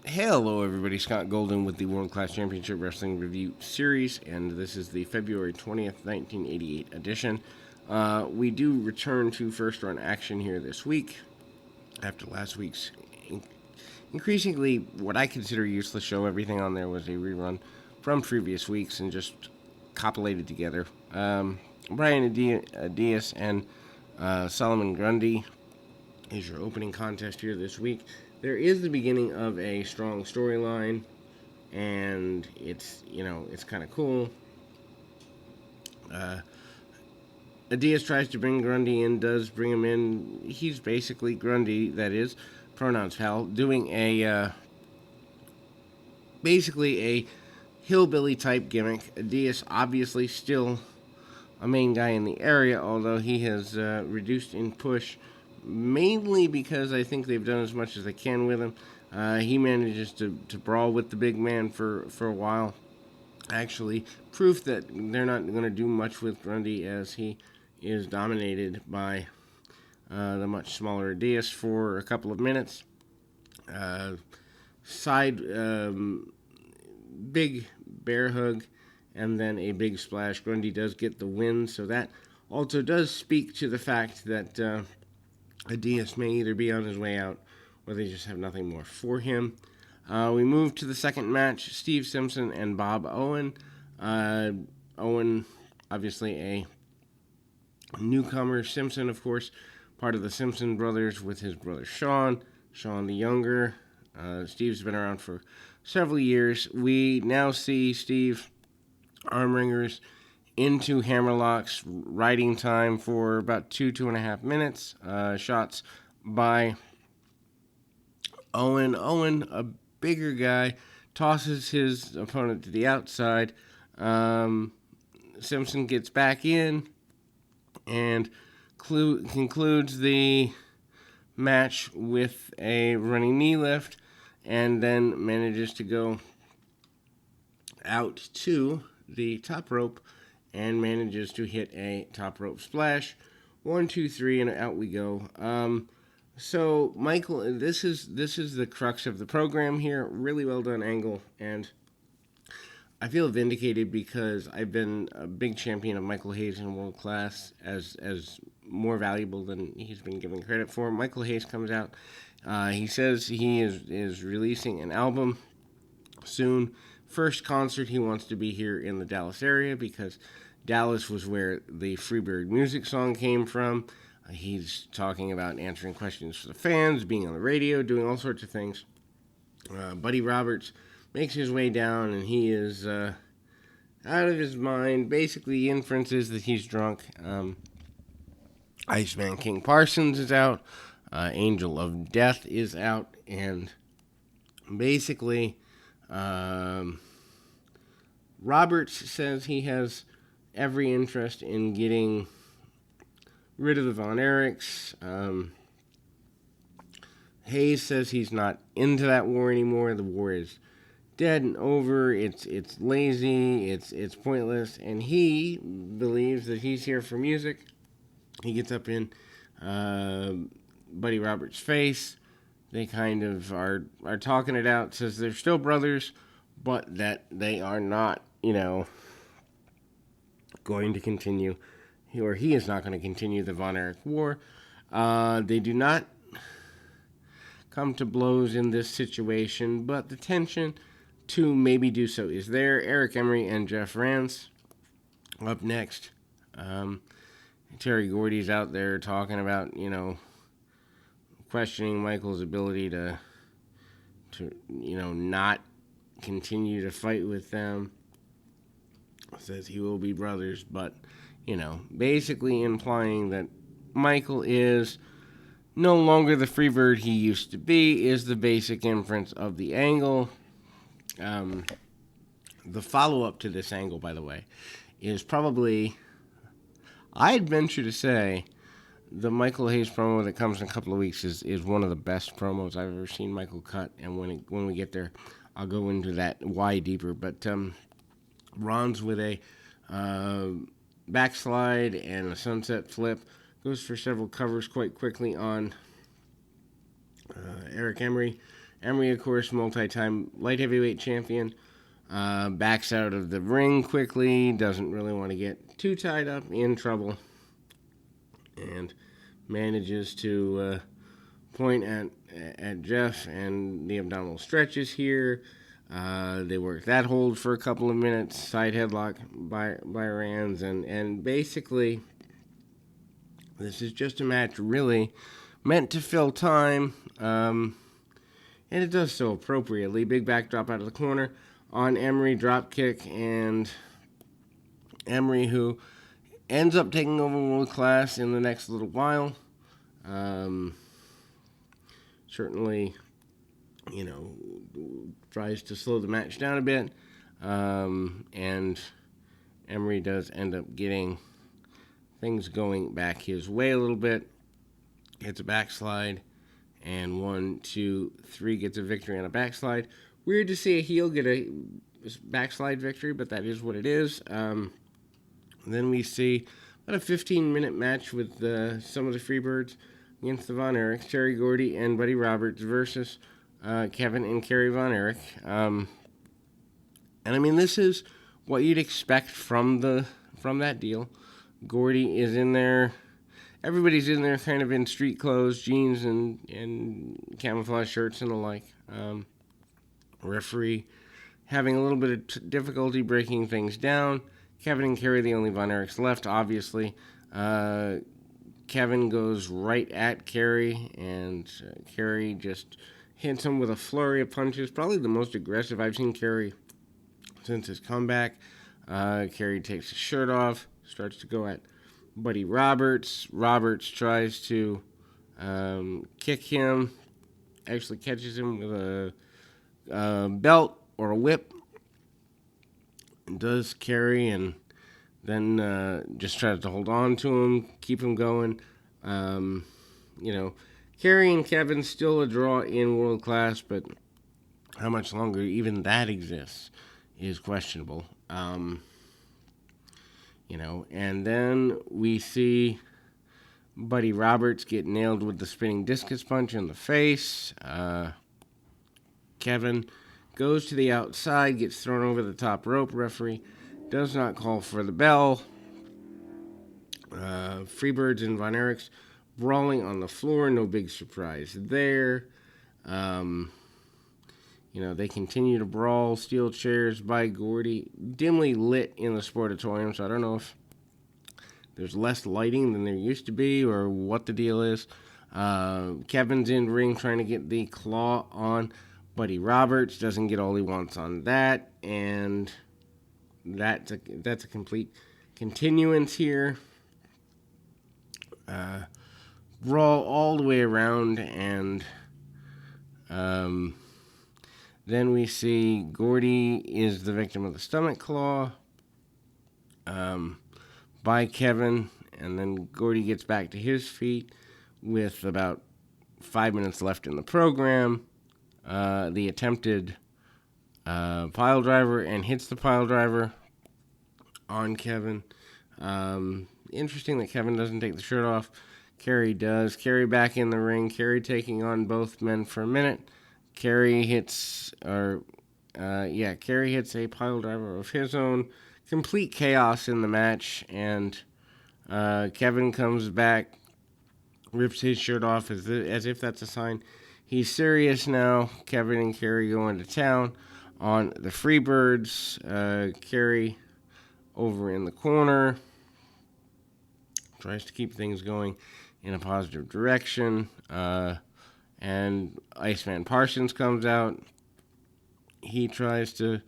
Hello, everybody. Scott Golden with the World Class Championship Wrestling Review Series, and this is the February 20th, 1988 edition. We do return to first run action here this week after last week's increasingly what I consider useless show. Everything on there was a rerun from previous weeks and just compilated together. Brian Diaz and Solomon Grundy is your opening contest here this week. There is the beginning of a strong storyline, and it's kind of cool. Diaz tries to bring Grundy in, does bring him in. He's basically Grundy, that is, pronouns pal, doing a basically a hillbilly type gimmick. Diaz obviously still a main guy in the area, although he has reduced in push, mainly because I think they've done as much as they can with him. He manages to brawl with the big man for a while. Actually, proof that they're not going to do much with Grundy as he is dominated by the much smaller Diaz for a couple of minutes. Side big bear hug and then a big splash. Grundy does get the win, so that also does speak to the fact that Diaz may either be on his way out or they just have nothing more for him. We move to the second match, Steve Simpson and Bob Owen. Owen, obviously a newcomer. Simpson, of course, part of the Simpson brothers with his brother Sean the younger. Steve's been around for several years. We now see Steve arm wringers into hammerlocks, riding time for about 2.5 minutes. Shots by Owen. Owen, a bigger guy, tosses his opponent to the outside. Simpson gets back in and concludes the match with a running knee lift, and then manages to go out to the top rope and manages to hit a top rope splash. 1, 2, 3, and out we go. So Michael, this is the crux of the program here. Really well done angle, and I feel vindicated because I've been a big champion of Michael Hayes in World Class as more valuable than he's been given credit for. Michael Hayes comes out. He says he is releasing an album soon. First concert he wants to be here in the Dallas area because Dallas was where the Freebird music song came from. He's talking about answering questions for the fans, being on the radio, doing all sorts of things. Buddy Roberts makes his way down, and he is out of his mind. Basically, the inference is that he's drunk. Iceman King Parsons is out. Angel of Death is out. And basically, Roberts says he has every interest in getting rid of the Von Erichs. Hayes says he's not into that war anymore. The war is dead and over. It's lazy. It's pointless. And he believes that he's here for music. He gets up in Buddy Roberts' face. They kind of are talking it out. Says they're still brothers, but that they are not, going to continue, or he is not going to continue the Von Erich War. They do not come to blows in this situation, but the tension to maybe do so is there. Eric Emery and Jeff Rance up next. Terry Gordy's out there talking about, questioning Michael's ability to not continue to fight with them. Says he will be brothers, but, basically implying that Michael is no longer the Freebird he used to be, is the basic inference of the angle. The follow-up to this angle, by the way, is probably, I'd venture to say, the Michael Hayes promo that comes in a couple of weeks is one of the best promos I've ever seen Michael cut, and when we get there, I'll go into that why deeper. But Ron's with a backslide and a sunset flip, goes for several covers quite quickly on Eric Emery, Emery, of course, multi-time light heavyweight champion, backs out of the ring quickly, doesn't really want to get too tied up in trouble, and manages to point at Jeff and the abdominal stretches here. They work that hold for a couple of minutes, side headlock by Rands, and basically this is just a match really meant to fill time, and it does so appropriately. Big backdrop out of the corner on Emery, drop kick, and Emery, who ends up taking over World Class in the next little while. Certainly, tries to slow the match down a bit, and Emery does end up getting things going back his way a little bit. Gets a backslide, and 1, 2, 3 gets a victory on a backslide. Weird to see a heel get a backslide victory, but that is what it is. Then we see about a 15-minute match with some of the Freebirds against the Von Erichs, Terry Gordy and Buddy Roberts versus Kevin and Kerry Von Erich. And I mean, this is what you'd expect from that deal. Gordy is in there. Everybody's in there kind of in street clothes, jeans and camouflage shirts and the like. Referee having a little bit of difficulty breaking things down. Kevin and Kerry, the only Von Erichs left, obviously. Kevin goes right at Kerry, and Kerry just hits him with a flurry of punches. Probably the most aggressive I've seen Kerry since his comeback. Kerry takes his shirt off, starts to go at Buddy Roberts. Roberts tries to kick him, actually catches him with a belt or a whip, and does Kerry, and then just tries to hold on to him, keep him going. Kerry and Kevin still a draw in World Class, but how much longer even that exists is questionable. And then we see Buddy Roberts get nailed with the spinning discus punch in the face. Kevin goes to the outside, gets thrown over the top rope. Referee does not call for the bell. Freebirds and Von Erichs brawling on the floor. No big surprise there. They continue to brawl. Steel chairs by Gordy. Dimly lit in the Sportatorium, so I don't know if there's less lighting than there used to be or what the deal is. Kevin's in ring trying to get the claw on Buddy Roberts. Doesn't get all he wants on that, and that's a complete continuance here. Brawl all the way around, and then we see Gordy is the victim of the stomach claw by Kevin, and then Gordy gets back to his feet with about 5 minutes left in the program. The attempted pile driver, and hits the pile driver on Kevin. Interesting that Kevin doesn't take the shirt off. Kerry does. Kerry back in the ring. Kerry taking on both men for a minute. Kerry hits a pile driver of his own. Complete chaos in the match, and Kevin comes back, rips his shirt off as if that's a sign he's serious now. Kevin and Kerry go into town on the Freebirds. Kerry over in the corner tries to keep things going in a positive direction. And Iceman Parsons comes out. He tries to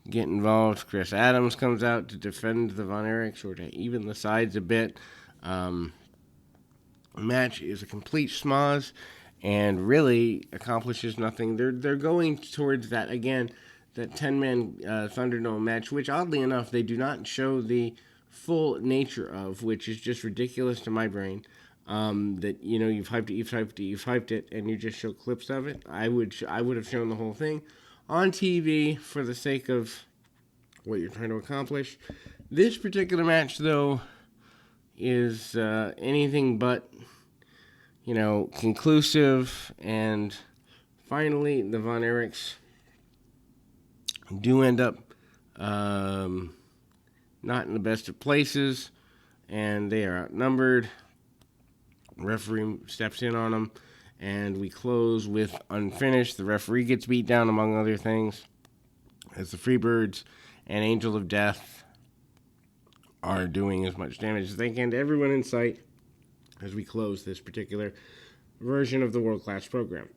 get involved. Chris Adams comes out to defend the Von Erichs or to even the sides a bit. Match is a complete schmoz and really accomplishes nothing. They're going towards that, again, that 10-man Thunderdome match, which oddly enough they do not show the full nature of, which is just ridiculous to my brain. That you've hyped it, and you just show clips of it. I would have shown the whole thing on TV for the sake of what you're trying to accomplish. This particular match, though, is anything but conclusive and Finally, the Von Erichs do end up not in the best of places, and they are outnumbered. Referee steps in on them, and we close with unfinished. The referee gets beat down, among other things, as the Freebirds and Angel of Death are doing as much damage as they can to everyone in sight as we close this particular version of the World Class program.